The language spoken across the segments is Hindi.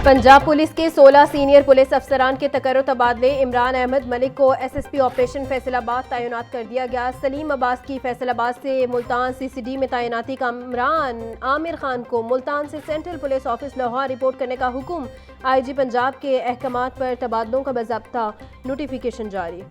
पंजाब पुलिस के 16 सीनियर पुलिस अफसरान के तकर्रो तबादले। इमरान अहमद मलिक को एसएसपी ऑपरेशन फैसलाबाद तैनात कर दिया गया। सलीम अब्बास की फैसलाबाद से मुल्तान सीसीडी में तैनाती। कामरान आमिर खान को मुल्तान से central police office Lahore report करने का हुक्म। आईजी पंजाब के अहकामात पर तबादलों का बाज़ाब्ता नोटिफिकेशन जारी।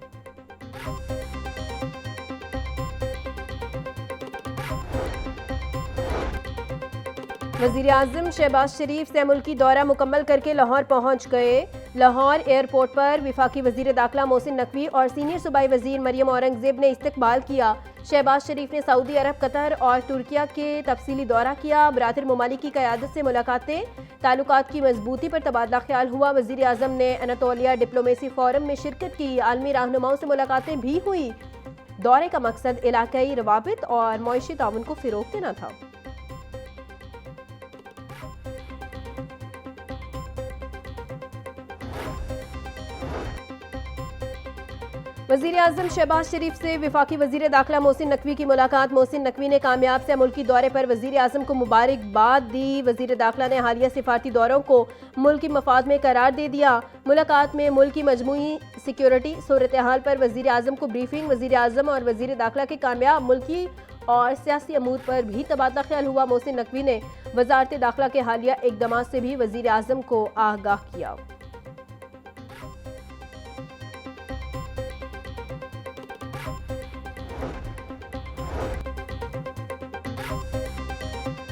वज़ीर आज़म शहबाज शरीफ से मुल्की दौरा मुकम्मल करके लाहौर पहुँच गए। लाहौर एयरपोर्ट पर वफाकी वज़ीर दाखिला मोहसिन नकवी और सीनियर सूबाई वज़ीर मरियम औरंगज़ेब ने इस्तकबाल किया। शहबाज शरीफ ने सऊदी अरब, कतर और तुर्किया के तफसीली दौरा किया। बरातर ममालिक की क़यादत से मुलाकातें, ताल्लुकात की मजबूती पर तबादला ख्याल हुआ। वज़ीर आज़म ने अनातोलिया डिप्लोमेसी फोरम में शिरकत की। आलमी रहनुमाओं से मुलाकातें भी हुई। दौरे का मकसद इलाकाई रवाबित और मईशी ताउन को फ़रोग़ देना था। वज़ीर आज़म शहबाज शरीफ से वफाकी वज़ीर दाखिला मोहसिन नकवी की मुलाकात। मोहसिन नकवी ने कामयाब से मुल्की दौरे पर वज़ीर आज़म को मुबारकबाद दी। वज़ीर दाखिला ने हालिया सिफारती दौरों को मुल्क की मफाद में करार दे दिया। मुलाकात में मुल्क की मजमूई सिक्योरिटी सूरत हाल पर वज़ीर आज़म को ब्रीफिंग। वज़ीर आज़म और वज़ीर दाखिला के कामयाब मुल्की और सियासी अमूर पर भी तबादला ख्याल हुआ। मोहसिन नकवी ने वज़ारत दाखिला के हालिया इक़दामात से भी वज़ीर आज़म को आगाह किया।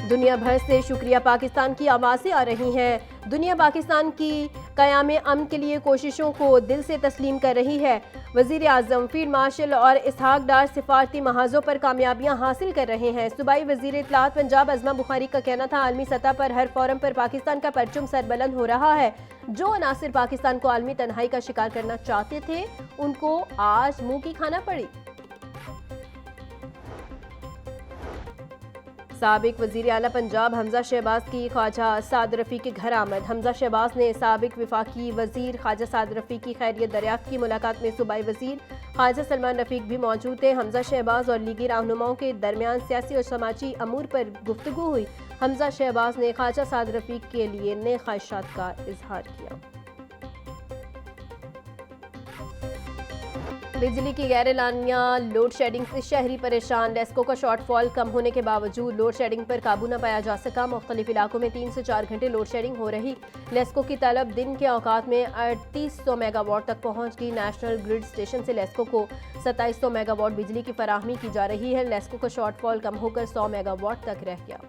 दुनिया भर से शुक्रिया पाकिस्तान की आवाज़ें आ रही हैं। दुनिया पाकिस्तान की क़याम अमन के लिए कोशिशों को दिल से तस्लीम कर रही है। वज़ीर आज़म, फील्ड मार्शल और इसहाक डार सिफारती महाजों पर कामयाबियां हासिल कर रहे हैं। सूबाई वज़ीर इत्तलात पंजाब अज़मा बुखारी का कहना था, आलमी सतह पर हर फोरम पर पाकिस्तान का परचम सरबुलंद हो रहा है। जो अनासिर पाकिस्तान को आलमी तन्हाई का शिकार करना चाहते थे, उनको आज मुंह की खाना पड़ी। साबिक वज़ीर आला पंजाब हमजा शहबाज की ख्वाजा साद रफ़ी के घर आमद। हमजा शहबाज ने साबिक वफाकी वज़ीर ख्वाजा साद रफ़ी की खैरियत दरियाफ्त की। मुलाकात में सूबाई वज़ीर ख्वाजा सलमान रफ़ीक भी मौजूद थे। हमजा शहबाज और लीगी रहनुमाओं के दरमियान सियासी और समाजी अमूर पर गुफ्तगू हुई। हमजा शहबाज ने ख्वाजा साद रफ़ीक के लिए नए ख्वाहिशात का इजहार किया। बिजली की गैर एलानिया लोड शेडिंग से शहरी परेशान। लेस्को का शॉर्टफॉल कम होने के बावजूद लोड शेडिंग पर काबू न पाया जा सका। मुख्तलिफ इलाकों में 3 से 4 घंटे लोड शेडिंग हो रही। लेस्को की तलब दिन के औकात में 3800 मेगावाट तक पहुंच गई। नेशनल ग्रिड स्टेशन से लेस्को को 2700 मेगावाट बिजली की फराहमी की जा रही है। लेस्को का शॉर्टफॉल कम होकर 100 मेगावाट तक रह गया।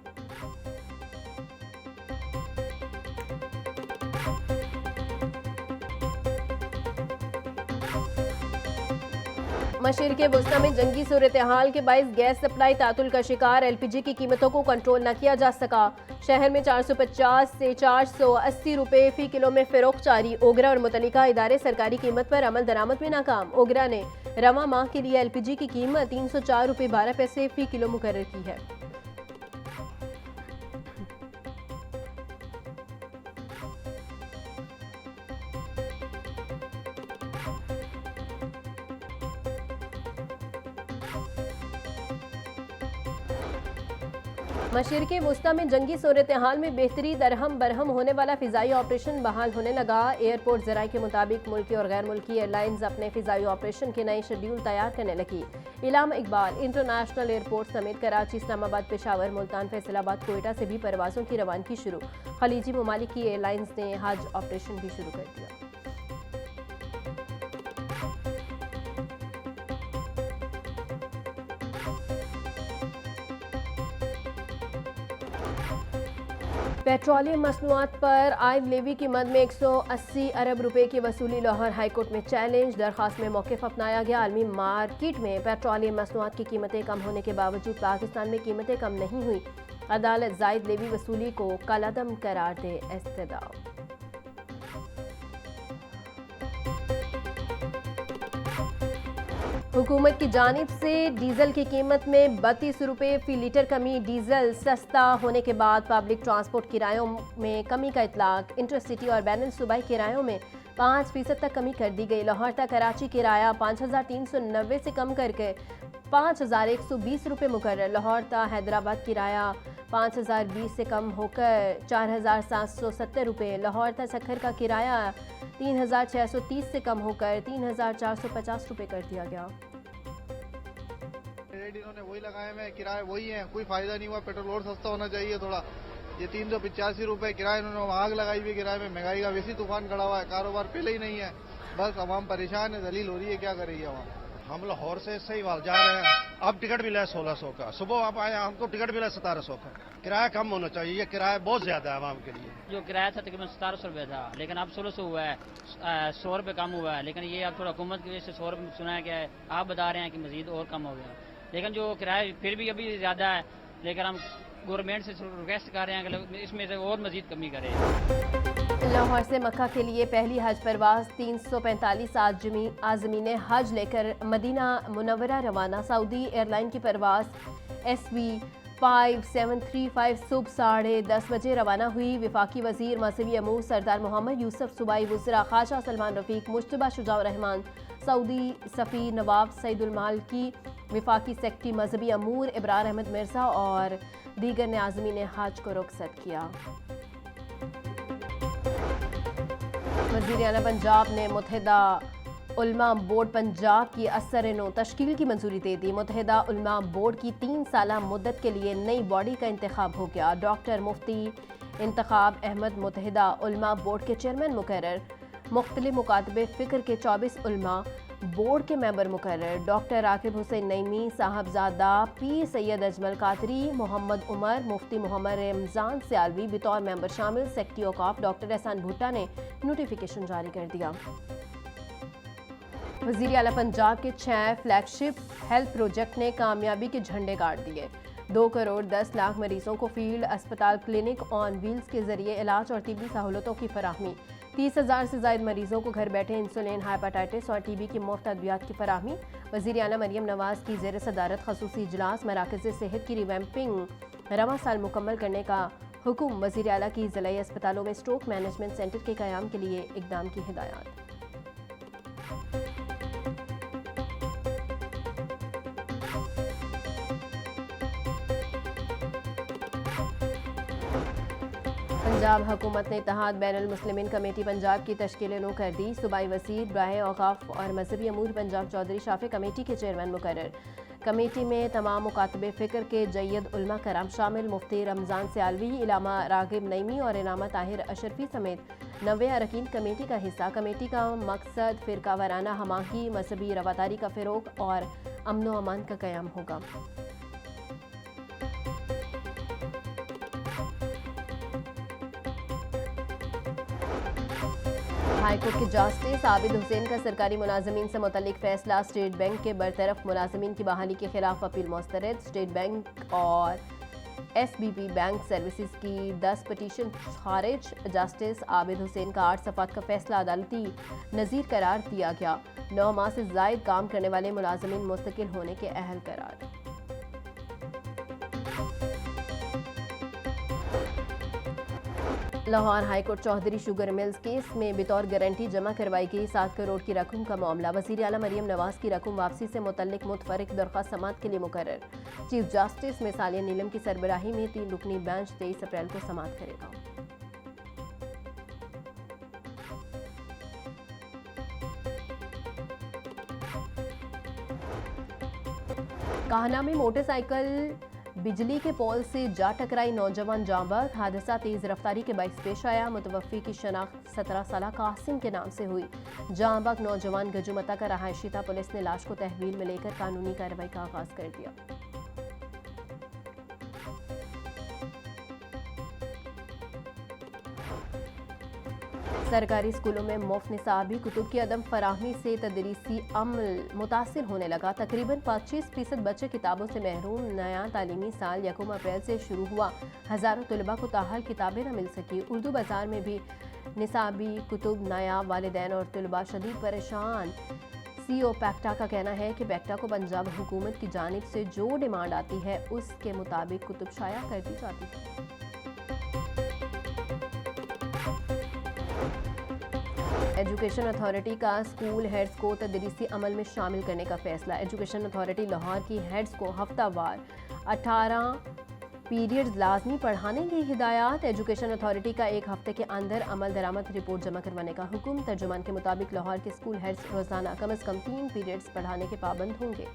मशरिक़ वस्ता में जंगी सूरत हाल के बाइस गैस सप्लाई तातुल का शिकार। एलपीजी की कीमतों को कंट्रोल न किया जा सका। शहर में 450 से 480 रुपए फी किलो में फ़रोख्त जारी। ओगरा और मुतल्लिका इदारे सरकारी कीमत पर अमल दरामद में नाकाम। ओगरा ने रवा माह के लिए एलपीजी की कीमत 304 रुपए 12 पैसे फी किलो मुकर्रर की है। मशरिक़ वस्ता में जंगी सूरत हाल में बेहतरी दरहम बरहम होने वाला फ़िज़ाई ऑपरेशन बहाल होने लगा। एयरपोर्ट ज़राए के मुताबिक मुल्की और गैर मुल्की एयरलाइंस अपने फ़िज़ाई ऑपरेशन के नए शेड्यूल तैयार करने लगी। इलामा इकबाल इंटरनेशनल एयरपोर्ट समेत कराची, इस्लामाबाद, पेशावर, मुल्तान, फैसलाबाद, कोयटा से भी परवाज़ों की रवानगी शुरू। खलीजी ममालिक की एयरलाइंस ने हज ऑपरेशन भी शुरू कर दिया। पेट्रोलियम मसनूआत पर आयद लेवी की मद में 180 अरब रुपए की वसूली। लाहौर हाईकोर्ट में चैलेंज। दरखास्त में मौक़िफ़ अपनाया गया। आलमी मार्केट में पेट्रोलियम मसनूआत की कीमतें कम होने के बावजूद पाकिस्तान में कीमतें कम नहीं हुई। अदालत जायद लेवी वसूली को कलअदम करार दे इस्तदा। हुकूमत की जानिब से डीजल की कीमत में 32 रुपये फी लीटर कमी। डीजल सस्ता होने के बाद पब्लिक ट्रांसपोर्ट किरायों में कमी का इतलाक। इंटरसिटी और बैनुल सूबाई किरायों में 5% तक कमी कर दी गई। लाहौर तक कराची किराया 5,390 से कम करके 5,120 रुपये मुकर्रर। लाहौर ता हैदराबाद किराया 5,020 से कम होकर 4,770 रुपये। लाहौर ता सखर का किराया 3,630 से कम होकर 3,450 रुपये कर दिया गया। रेट इन्होंने वही लगाए हुए, किराए वही है, कोई फायदा नहीं हुआ। पेट्रोल और सस्ता होना चाहिए थोड़ा। ये 385 रुपये किराए इन्होंने आग लगाई हुई किराए में। महंगाई का वैसी तूफान खड़ा हुआ है, कारोबार पहले ही नहीं है। बस आवाम परेशान है, जलील हो रही है, क्या कर रही है आवाम। हम लाहौर से सही वाल जा रहे हैं, अब टिकट मिला है 1600 का। सुबह आप आए, हमको टिकट मिला है 1700 का। किराया कम होना चाहिए, ये किराया बहुत ज्यादा है आवाम के लिए। जो किराया था तकरीबन 1700 रुपये था, लेकिन अब 1600 हुआ है, 100 रुपये कम हुआ है। लेकिन ये अब थोड़ा हुकूमत की वजह से 100 रुपये सुनाया गया है। आप बता रहे हैं कि मजीद और कम हो गया, लेकिन जो किराया फिर भी अभी ज़्यादा है। लेकिन हम गवर्नमेंट से रिक्वेस्ट कर रहे हैं कि इसमें से और मजीद कमी करें। लाहौर से मक्का के लिए पहली हज परवाज 345 आज़मीन हज लेकर मदीना मुनव्वरा रवाना। सऊदी एयरलाइन की परवाज SV 5735 सुबह 10:30 बजे रवाना हुई। विफाकी वजीर मजहबी अमूर सरदार मोहम्मद यूसुफ, सूबाई वज़रा ख्वाजा सलमान रफ़ीक, मुश्तबा शुजाउर रहमान, सऊदी सफ़ीर नवाब सईदुल मालकी, विफाकी सेक्रेटरी मजहबी अमूर इब्रार अहमद मिर्ज़ा और दीगर ने आज़मीन हज को रुखसत किया। वज़ीर आला पंजाब ने मुत्तहिदा उलमा बोर्ड पंजाब की असर-ए-नौ तश्कील की मंजूरी दे दी। मुत्तहिदा उलमा बोर्ड की 3 साला मुद्दत के लिए नई बॉडी का इंतखाब हो गया। डॉक्टर मुफ्ती इंतखाब अहमद मुत्तहिदा उलमा बोर्ड के चेयरमैन मुकर्रर। मुख्तलिफ मुकातबे फ़िक्र के 24 उलमा बोर्ड के मेंबर मुकर्रर। डॉक्टर आकिब हुसैन नईमी, साहबजादा पीर सैयद अजमल कादरी, मोहम्मद उमर, मुफ्ती मोहम्मद रमज़ान सियालवी बतौर मेंबर शामिल। सेक्रेटरी औकाफ डॉक्टर एहसान भुट्टा ने नोटिफिकेशन जारी कर दिया। वज़ीर आला पंजाब के 6 फ्लैगशिप हेल्थ प्रोजेक्ट ने कामयाबी के झंडे गाड़ दिए। 2 करोड़ 10 लाख मरीजों को फील्ड अस्पताल क्लिनिक ऑन व्हील्स के जरिए इलाज और तिब्बी सहूलतों की फराहमी। 30,000 से ज़ायद मरीजों को घर बैठे इंसुलिन, हेपेटाइटिस और TB की मुफ्त अद्वियात की फराहमी। वज़ीर आला मरियम नवाज़ की ज़ेर सदारत खसूसी इजलास। मराकज़ सेहत की रिवैम्पिंग रवां साल मुकम्मल करने का हुक्म। वज़ीर आला की ज़िलाई अस्पतालों में स्ट्रोक मैनेजमेंट सेंटर के क़याम के लिए इक़दाम की हिदायत। पंजाब हुकूमत ने इत्तेहाद बैनुल मुस्लिमीन कमेटी पंजाब की तश्कील नो कर दी। सूबाई वज़ीर बराए औक़ाफ़ और मजहबी अमूर पंजाब चौधरी शाफी कमेटी के चेयरमैन मुकर्रर। कमेटी में तमाम मुकातबे फ़िक्र के जय्यद उलमा कराम शामिल। मुफ्ती रमज़ान सियालवी, इलामा रागिब नईमी और इनामा ताहिर अशरफी समेत 90 अरकान कमेटी का हिस्सा। कमेटी का मकसद फ़िरका वाराना हमाही, मजहबी रवादारी का फ़रोग़ और अमन व अमान का क़याम होगा। हाईकोर्ट के जस्टिस आबिद हुसैन का सरकारी मुलाजमीन से मुतल्लिक फैसला। स्टेट बैंक के बरतरफ मुलाजमीन की बहाली के खिलाफ अपील मुस्तरद। स्टेट बैंक और SBB बैंक सर्विसेज की 10 पटिशन खारिज। जस्टिस आबिद हुसैन का 8 सफ़ात का फैसला अदालती नज़ीर करार दिया गया। 9 माह से ज़ायद काम करने वाले मुलाजमीन मुस्तकिल होने के अहल करार। Lahore high court Chaudhry sugar mills case में बतौर गारंटी जमा करवाई गई 7 करोड़ की रकम का मामला। वज़ीर आला मरियम नवाज़ की रकम वापसी से मुतल्लिक मुतफरिक दरख्वास्त समाअत के लिए मुकर्रर। चीफ जस्टिस मिसालिया नीलम की सरबराही में 3 रुकनी बेंच 23 अप्रैल को समाअत करेगा। काहना में मोटरसाइकिल बिजली के पोल से जा टकराई, नौजवान जांबाज। हादसा तेज रफ्तारी के बाइस पेश आया। मुतवफ़्फ़ी की शनाख्त 17 साला कासिम के नाम से हुई। जांबाग नौजवान गजुमता का रहायशी था। पुलिस ने लाश को तहवील में लेकर कानूनी कार्रवाई का आगाज कर दिया। सरकारी स्कूलों में मुफ्त निसाबी कुतुब की अदम फराहमी से तदरीसी अमल मुतासिर होने लगा। तकरीबन 25% बच्चे किताबों से महरूम। नया तालीमी साल 1 अप्रैल से शुरू हुआ। हज़ारों तलबा को ताहाल किताबें न मिल सकी। उर्दू बाजार में भी निसाबी कुतुब नायाब। वालिदैन और तलबा शदीद परेशान। CEO पैक्टा का कहना है कि पैक्टा को पंजाब हुकूमत की जानिब से जो डिमांड आती है उसके मुताबिक कुतुब शाया कर दी जाती है। एजुकेशन अथॉरिटी का स्कूल हेड्स को तदरीसी अमल में शामिल करने का फैसला। एजुकेशन अथॉरिटी लाहौर की हेड्स को हफ्तावार 18 पीरियड्स लाजमी पढ़ाने की हिदायत। एजुकेशन अथॉरिटी का एक हफ्ते के अंदर अमल दरामद रिपोर्ट जमा करवाने का हुक्म। तर्जुमान के मुताबिक लाहौर के स्कूल हेड्स रोजाना कम से कम 3 पीरियड्स पढ़ाने के पाबंद होंगे।